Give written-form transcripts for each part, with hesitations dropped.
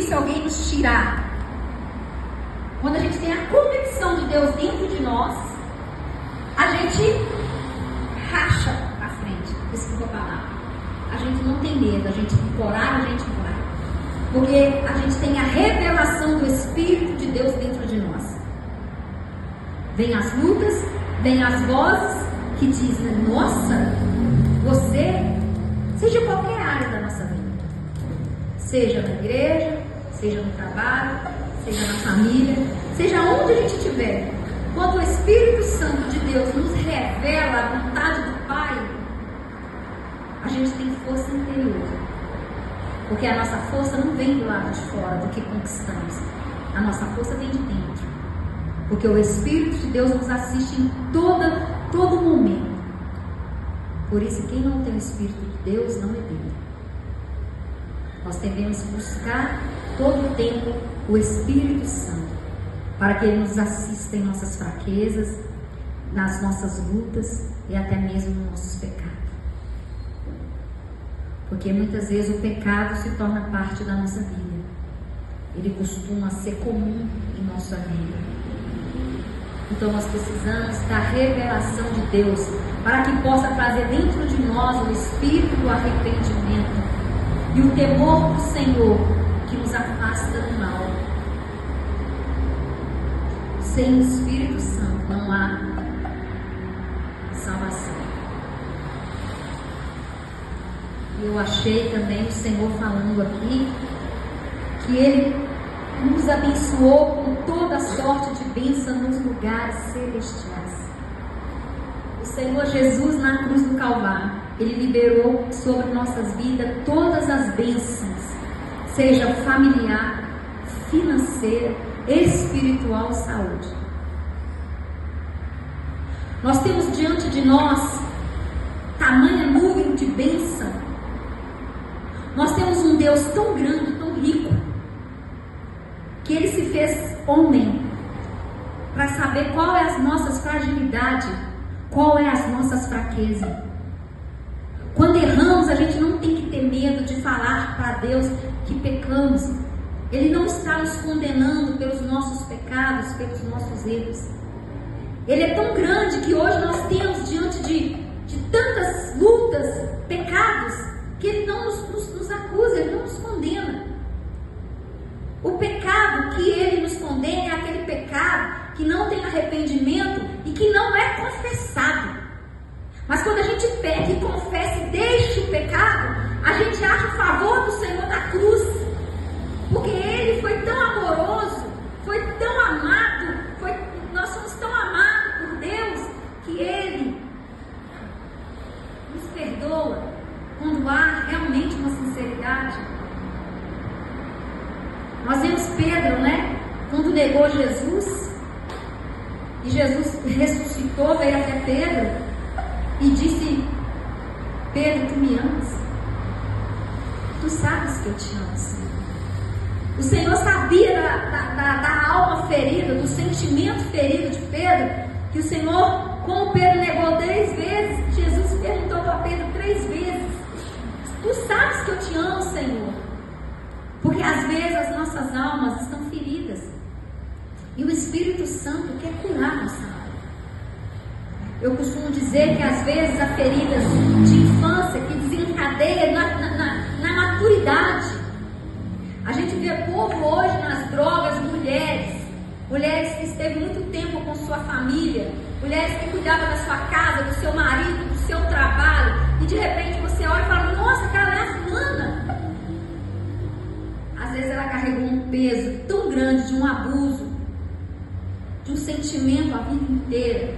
difícil alguém nos tirar. Quando a gente tem a convicção de Deus dentro de nós, a gente racha pra frente. Desculpa a palavra. A gente não tem medo, a gente tem coragem, a gente vai. Porque a gente tem a revelação do Espírito de Deus dentro de nós. Vem as lutas, vem as vozes que dizem: nossa, você, seja qualquer área da nossa vida, seja na igreja, seja no trabalho, seja na família, seja onde a gente estiver, quando o Espírito Santo de Deus nos revela a vontade do Pai, a gente tem força interior. Porque a nossa força não vem do lado de fora, do que conquistamos. A nossa força vem de dentro. Porque o Espírito de Deus nos assiste em todo momento. Por isso, quem não tem o Espírito de Deus não é dele. Nós devemos buscar todo o tempo o Espírito Santo, para que Ele nos assista em nossas fraquezas, nas nossas lutas e até mesmo nos nossos pecados. Porque muitas vezes o pecado se torna parte da nossa vida. Ele costuma ser comum em nossa vida. Então nós precisamos da revelação de Deus, para que possa trazer dentro de nós o espírito do arrependimento e o temor do Senhor, que nos afasta do mal. Sem o Espírito Santo não há salvação. Eu achei também o Senhor falando aqui que Ele nos abençoou com toda sorte de bênção nos lugares celestiais. O Senhor Jesus na cruz do Calvário, Ele liberou sobre nossas vidas todas as bênçãos, seja familiar, financeira, espiritual, saúde. Nós temos diante de nós tamanha nuvem de bênção. Nós temos um Deus tão grande, tão rico, que Ele se fez homem para saber qual é as nossas fragilidades, qual é as nossas fraquezas. Quando erramos, a gente não tem que ter medo de falar para Deus que pecamos. Ele não está nos condenando pelos nossos pecados, pelos nossos erros. Ele é tão grande que hoje nós temos diante de tantas lutas, pecados, que Ele não nos acusa, Ele não nos condena. O pecado que Ele nos condena é aquele pecado que não tem arrependimento e que não é confessado. Mas quando a gente peca e confessa e deixa o pecado, a gente acha o favor do Senhor na cruz. Porque Ele foi tão amoroso, foi tão amado, nós somos tão amados por Deus, que Ele nos perdoa quando há realmente uma sinceridade. Nós vemos Pedro, quando negou Jesus, e Jesus ressuscitou, veio até Pedro e disse: Pedro, tu me amas? Tu sabes que eu te amo, Senhor. O Senhor sabia da alma ferida, do sentimento ferido de Pedro, que o Senhor, como Pedro negou 3 vezes, Jesus perguntou para Pedro 3 vezes: tu sabes que eu te amo, Senhor? Porque às vezes as nossas almas estão feridas e o Espírito Santo quer curar nossa alma. Eu costumo dizer que às vezes há feridas de infância que desencadeia na maturidade. A gente vê povo hoje nas drogas, mulheres que esteve muito tempo com sua família, mulheres que cuidavam da sua casa, do seu marido, do seu trabalho, e de repente você olha e fala: nossa, aquela é a fulana. Às vezes ela carregou um peso tão grande de um abuso, de um sentimento a vida inteira,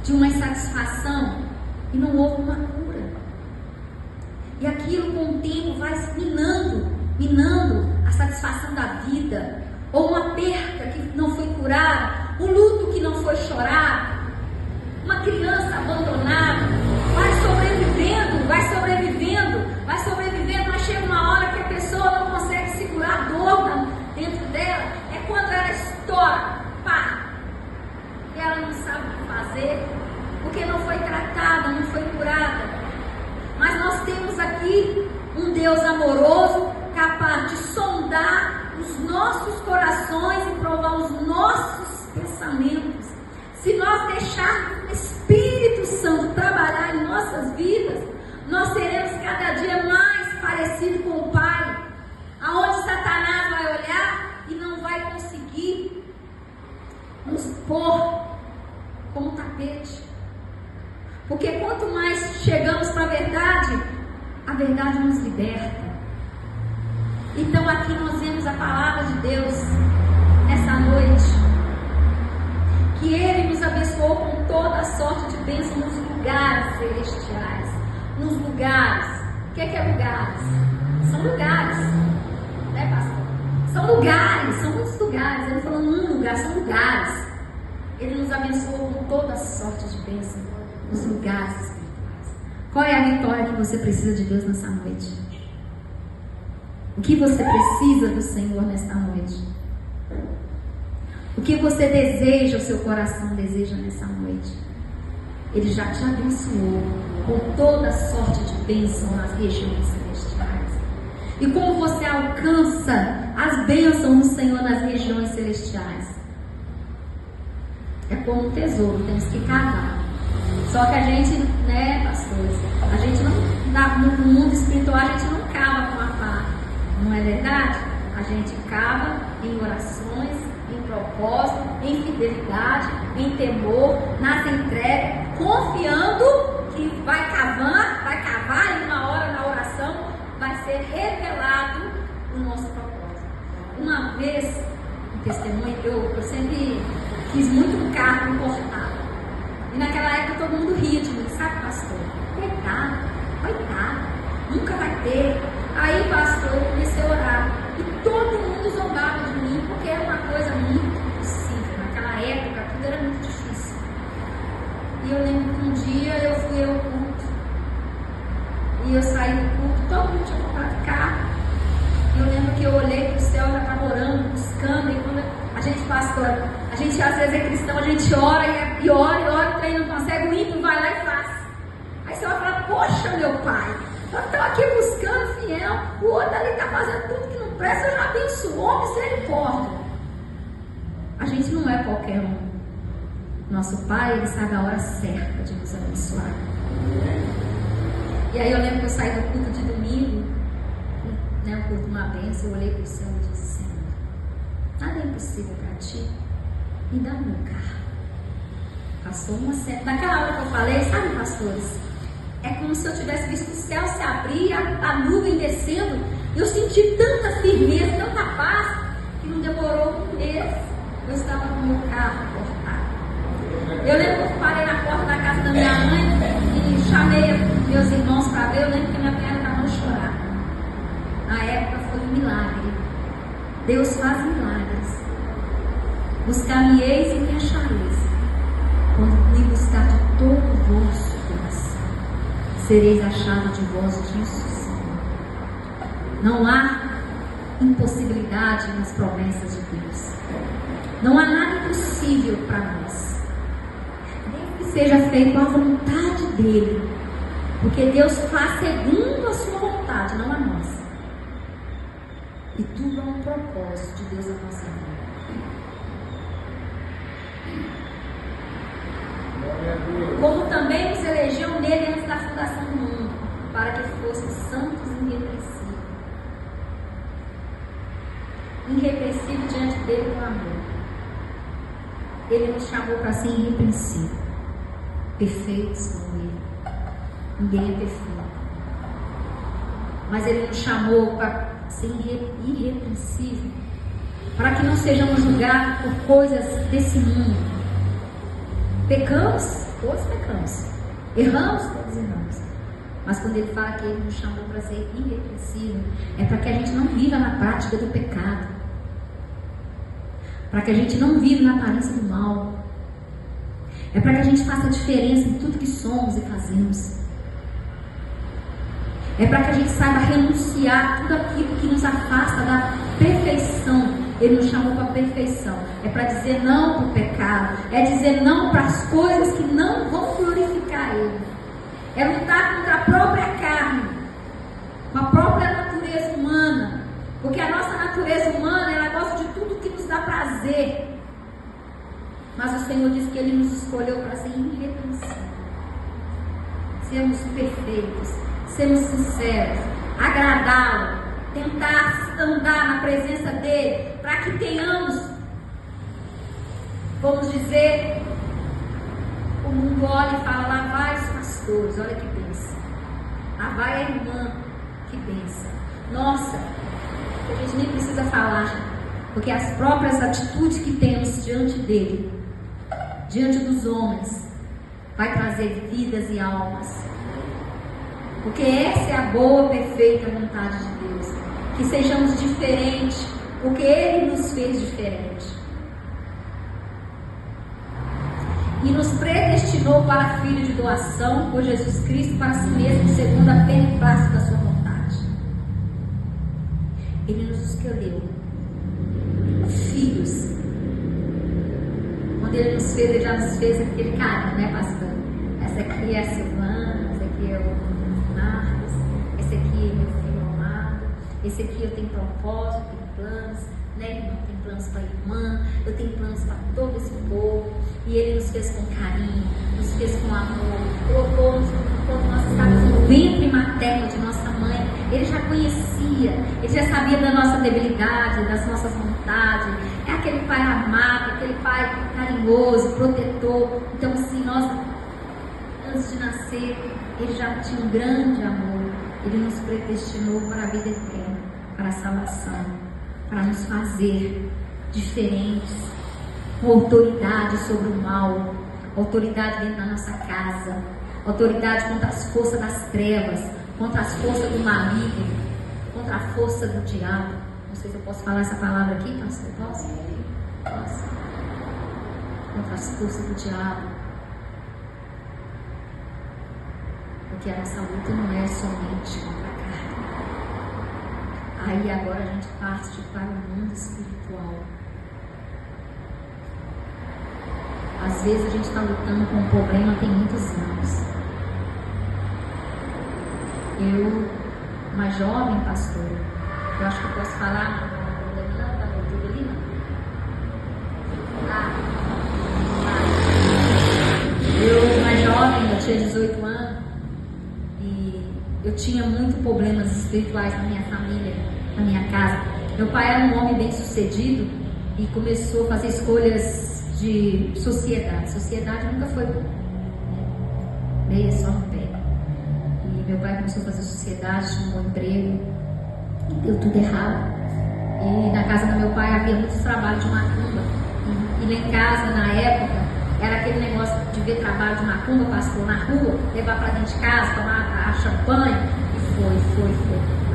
de uma insatisfação, e não houve uma cura. E aquilo com o tempo vai minando a satisfação da vida, ou uma perca que não foi curada, um luto que não foi chorado, uma criança abandonada, vai sobrevivendo, mas chega uma hora que a pessoa não consegue segurar a dor dentro dela. É quando ela estoura, pá, e ela não sabe o que fazer, porque não foi tratada, não foi curada. Mas nós temos aqui um Deus amoroso, capaz de sondar corações e provar os nossos pensamentos, se nós deixarmos o Espírito Santo trabalhar em nossas vidas, nós seremos cada dia mais parecidos com o Pai, aonde Satanás vai olhar e não vai conseguir nos pôr como tapete. Porque quanto mais chegamos para a verdade nos liberta. Então aqui nós vemos a palavra de Deus nessa noite, que Ele nos abençoou com toda a sorte de bênção nos lugares celestiais. Nos lugares. O que é lugares? São lugares, né, pastor? São lugares, são muitos lugares. Ele não falou num lugar, são lugares. Ele nos abençoou com toda a sorte de bênção nos lugares espirituais. Qual é a vitória que você precisa de Deus nessa noite? O que você precisa do Senhor nesta noite? O que você deseja, o seu coração deseja nessa noite? Ele já te abençoou com toda a sorte de bênção nas regiões celestiais. E como você alcança as bênçãos do Senhor nas regiões celestiais? É como um tesouro, temos que cavar. Só que a gente, né, pastores, a gente não, no mundo espiritual, a gente não cava com a pá, não é verdade? A gente cava em orações, em propósito, em fidelidade, em temor, nas entregas, confiando que vai cavar e uma hora na oração vai ser revelado o nosso propósito. Uma vez, um testemunho, eu sempre quis muito um carro importado. E naquela época todo mundo ria de mim, sabe, pastor? Coitado, nunca vai ter. Aí, pastor, eu comecei a orar. E todo mundo zombava de mim, porque era uma coisa muito impossível. Naquela época tudo era muito difícil. E eu lembro que um dia eu fui ao culto. E eu saí do culto, todo mundo tinha comprado carro. E eu lembro que eu olhei para o céu, já estava orando, buscando. E quando a gente, pastor, a gente às vezes é cristão, a gente ora e ora, o trem não consegue, o ímpio vai lá e faz. Aí você vai falar, poxa, meu pai, eu estou aqui buscando fiel, o outro ali está fazendo tudo que não presta, eu já abençoou, misericórdia. A gente não é qualquer um. Nosso Pai, Ele sabe a hora certa de nos abençoar. E aí eu lembro que eu saí do culto de domingo, né, o culto de uma bênção, eu olhei para o céu e disse, Senhor, nada é impossível para ti, me dá um carro. Passou uma semana, naquela hora que eu falei, sabe, pastores, é como se eu tivesse visto o céu se abrir, a nuvem descendo, e eu senti tanta firmeza, tanta paz, que não demorou um mês, eu estava com o meu carro importado. Eu lembro que eu parei na porta da casa da minha mãe e chamei meus irmãos para ver. Eu lembro que minha perna estava a chorar. Na época foi um milagre. Deus faz milagres. Buscar-me-eis e me achareis, quando me buscar de todo o vosso coração. Sereis achados de vós, disso, Senhor. Não há impossibilidade nas promessas de Deus. Não há nada impossível para nós. Desde que seja feito a vontade dEle. Porque Deus faz segundo a sua vontade, não a nossa. E tudo há um propósito de Deus na nossa vida. Como também nos elegeu nele antes da fundação do mundo, para que fossem santos e irrepreensíveis. Irrepreensível diante dele com amor. Ele nos chamou para ser irrepreensível. Perfeitos como ele. Ninguém é perfeito. Mas ele nos chamou para ser irrepreensível, para que não sejamos julgados por coisas desse mundo. Pecamos, todos pecamos. Erramos, todos erramos. Mas quando ele fala que ele nos chamou para ser irrepreensível, é para que a gente não viva na prática do pecado, para que a gente não viva na aparência do mal, é para que a gente faça a diferença em tudo que somos e fazemos. É para que a gente saiba renunciar tudo aquilo que nos afasta da perfeição. Ele nos chamou para a perfeição. É para dizer não para o pecado. É dizer não para as coisas que não vão glorificar Ele. É lutar contra a própria carne, com a própria natureza humana. Porque a nossa natureza humana, ela gosta de tudo que nos dá prazer. Mas o Senhor diz que Ele nos escolheu para ser irrepreensíveis. Sermos perfeitos, sermos sinceros, agradá-lo, tentar andar na presença dEle, para que tenhamos, vamos dizer, o mundo olha e fala, lá vai os pastores, olha que bênção. Lá vai a irmã, que bênção. Nossa, a gente nem precisa falar, porque as próprias atitudes que temos diante dele, diante dos homens, vai trazer vidas e almas. Porque essa é a boa, perfeita vontade de Deus. Que sejamos diferentes, porque Ele nos fez diferente. E nos predestinou para filho de doação por Jesus Cristo para si mesmo, segundo a beneplácito da sua vontade. Ele nos escolheu filhos. Quando Ele nos fez, Ele já nos fez aquele carinho, né, pastor? Essa aqui é a Silvana, essa aqui é o Marcos, esse aqui é meu filho amado, esse aqui eu tenho propósito, tenho planos, né, irmão? Tem planos para a irmã, eu tenho planos para todo esse povo. E Ele nos fez com carinho, nos fez com amor, colocou-nos quando nós estávamos no ventre materno de nossa mãe. Ele já conhecia, Ele já sabia da nossa debilidade, das nossas vontades. É aquele pai amado, aquele pai carinhoso, protetor. Então, assim, nós, antes de nascer, Ele já tinha um grande amor. Ele nos predestinou para a vida eterna, para a salvação, para nos fazer diferentes, com autoridade sobre o mal, autoridade dentro da nossa casa, autoridade contra as forças das trevas, contra as forças do maligno, contra a força do diabo. Não sei se eu posso falar essa palavra aqui, pastor. Posso? Posso. Contra as forças do diabo. Porque a nossa luta não é somente contra a carne. Aí agora a gente parte para o mundo espiritual. Às vezes a gente está lutando com um problema tem muitos anos. Eu, uma jovem pastora, eu acho que eu posso falar, eu, uma jovem, eu tinha 18 anos e eu tinha muitos problemas espirituais na minha família, na minha casa. Meu pai era um homem bem sucedido e começou a fazer escolhas de sociedade. Sociedade nunca foi meia só no pé. E meu pai começou a fazer sociedade, tinha um bom emprego, e deu tudo errado. E na casa do meu pai havia muitos trabalhos de macumba. E lá em casa, na época, era aquele negócio de ver trabalho de macumba, pastor, na rua, levar para dentro de casa, tomar a champanhe, e foi.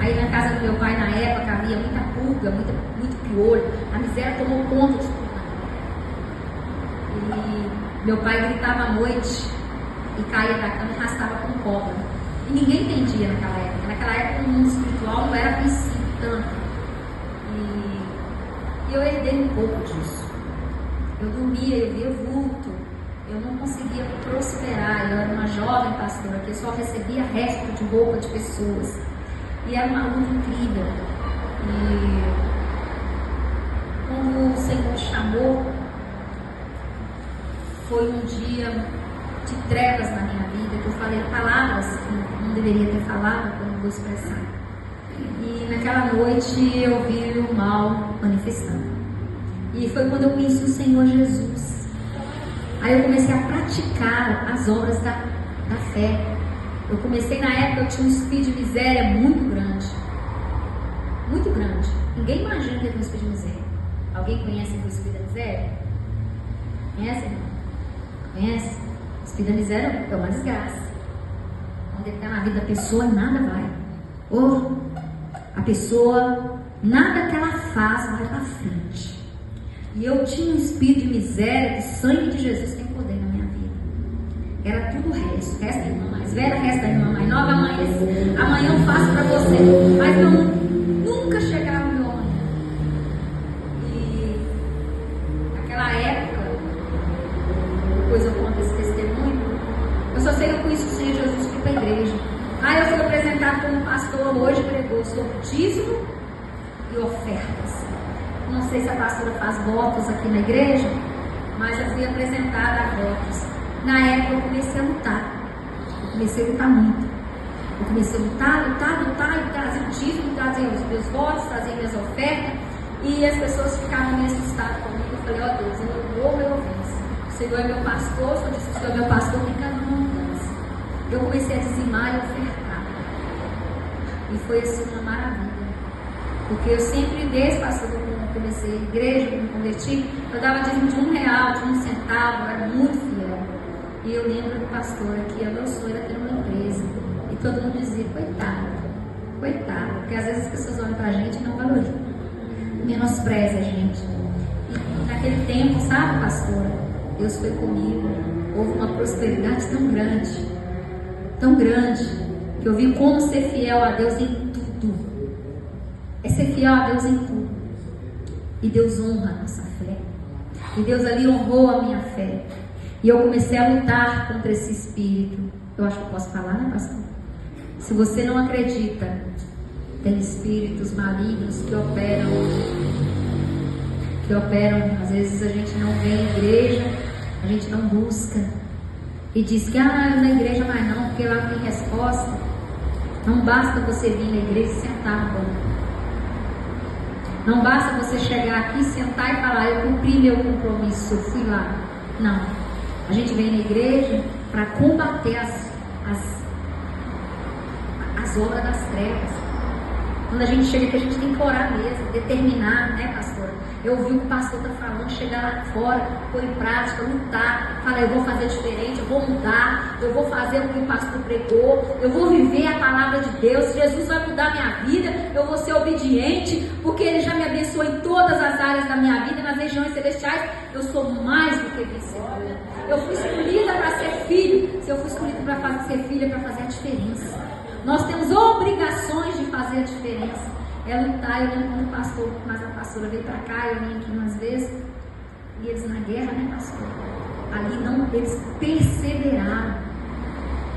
Aí na casa do meu pai, na época, havia muita pulga, muito piolho. A miséria tomou conta de tudo. E meu pai gritava à noite e caía da cama e arrastava com cobra. E ninguém entendia naquela época. Naquela época o mundo espiritual não era conhecido tanto. E eu herdei um pouco disso. Eu dormia, eu via vulto, eu não conseguia prosperar. Eu era uma jovem pastora que só recebia resto de roupa de pessoas. E era uma luta incrível. E quando o Senhor me chamou, foi um dia de trevas na minha vida, que eu falei palavras que não deveria ter falado, que eu não vou expressar. E naquela noite eu vi o mal manifestando. E foi quando eu conheci o Senhor Jesus. Aí eu comecei a praticar as obras da fé. Eu comecei, na época eu tinha um espírito de miséria muito grande. Muito grande. Ninguém imagina que é um espírito de miséria. Alguém conhece o espírito da miséria? Conhece, irmão? Conhece? O espírito da miséria é uma desgraça. Quando ele está na vida da pessoa, nada vai. Ou a pessoa, nada que ela faz vai para frente. E eu tinha um espírito de miséria, que sangue de Jesus tem poder na minha vida. Era tudo o resto. Resta a irmã mais velha, resta a irmã mais nova. Amanhã eu faço para você. Mas eu nunca chegava no meu amanhã. E naquela época, depois eu conto esse testemunho, eu só sei que eu conheci o Senhor Jesus, fui para a igreja. Aí eu fui apresentado como pastor, hoje pregou sobre dízimo e oferta. ofertas. Não sei se a pastora faz votos aqui na igreja, mas eu fui apresentada a votos. Na época eu comecei a lutar. Eu comecei a lutar muito. Eu comecei a lutar, e trazer o dízimo, trazer os meus votos, trazer minhas ofertas. E as pessoas ficavam meio assustadas comigo. Eu falei, ó Deus, eu vou, eu venço. O Senhor é meu pastor, se eu disse que o Senhor é meu pastor, tem caminho montanhas. Eu comecei a dizimar e ofertar. E foi assim uma maravilha. Porque eu sempre, desde pastor, quando eu comecei a igreja, quando eu me converti, eu dava dízimo de R$1, de 1 centavo, eu era muito fiel. E eu lembro do pastor que o meu sonho era ter uma empresa. E todo mundo dizia, coitado, porque às vezes as pessoas olham pra gente e não valorizam, menospreza a gente. E naquele tempo, sabe, pastora, Deus foi comigo. Houve uma prosperidade tão grande, que eu vi como ser fiel a Deus em tudo. É ser fiel a Deus em tudo. E Deus honra a nossa fé. E Deus ali honrou a minha fé. E eu comecei a lutar contra esse espírito. Eu acho que eu posso falar, né, pastor? Se você não acredita, tem espíritos malignos que operam, às vezes a gente não vem à igreja, a gente não busca, e diz que, na igreja mais não, porque lá tem resposta. Não basta você vir na igreja e sentar no banco. Não basta você chegar aqui, sentar e falar, eu cumpri meu compromisso, eu fui lá. Não. A gente vem na igreja para combater as obras das trevas. Quando a gente chega aqui, a gente tem que orar mesmo, determinar, né, pastora? Eu ouvi o que o pastor está falando, chegar lá fora, pôr em prática, lutar, falar, eu vou fazer diferente, eu vou mudar, eu vou fazer o que o pastor pregou, eu vou viver a palavra de Deus, Jesus vai mudar minha vida, eu vou ser obediente, porque Ele já me abençoou em todas as áreas da minha vida, nas regiões celestiais, eu sou mais do que vencedora. Eu fui escolhida para ser filho, se eu fui escolhida para ser filha, para fazer a diferença. Nós temos obrigações de fazer a diferença. É lutar. Eu lembro quando o pastor, mas a pastora veio para cá, eu vim aqui umas vezes, e eles na guerra, né, pastor? Ali não, eles perseveraram.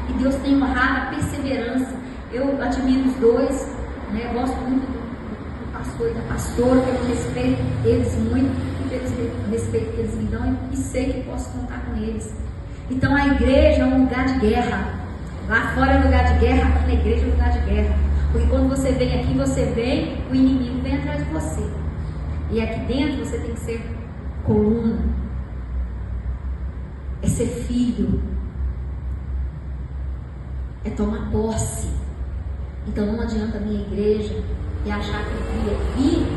E Deus tem honrado a perseverança. Eu admiro os dois, né? Gosto muito do pastor e da pastora, que eu respeito eles muito, e eles respeito que eles me dão, e sei que posso contar com eles. Então a igreja é um lugar de guerra. Lá fora é lugar de guerra, aqui na igreja é lugar de guerra. Porque quando você vem aqui, o inimigo vem atrás de você. E aqui dentro você tem que ser coluna. É ser filho. É tomar posse. Então não adianta a minha igreja e achar que vir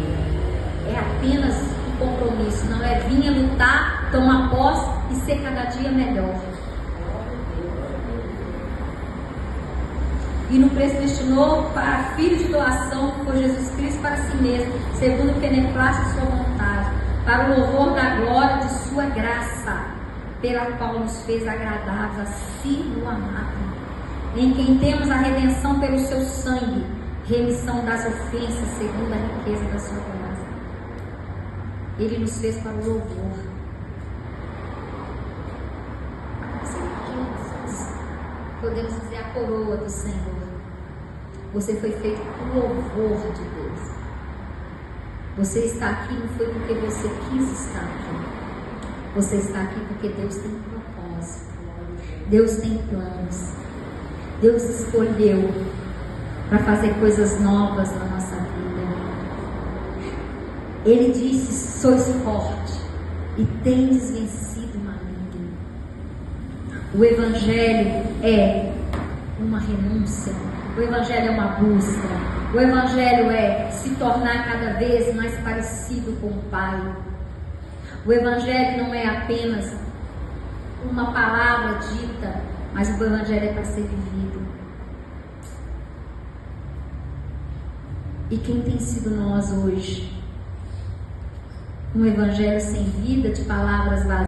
é apenas um compromisso. Não é vir lutar, tomar posse e ser cada dia melhor. E no predestinou para filho de doação por Jesus Cristo para si mesmo, segundo o beneplácito de sua vontade, para o louvor da glória de sua graça, pela qual nos fez agradáveis a si no amado, em quem temos a redenção pelo seu sangue, remissão das ofensas segundo a riqueza da sua graça. Ele nos fez para o louvor. Podemos dizer a coroa do Senhor. Você foi feito para o louvor de Deus. Você está aqui não foi porque você quis estar aqui. Você está aqui porque Deus tem propósito. Deus tem planos. Deus escolheu para fazer coisas novas na nossa vida. Ele disse, sois forte e tendes vencido o maligno. O Evangelho é uma renúncia. O Evangelho é uma busca. O Evangelho é se tornar cada vez mais parecido com o Pai. O Evangelho não é apenas uma palavra dita, mas o Evangelho é para ser vivido. E quem tem sido nós hoje? Um Evangelho sem vida, de palavras vazias.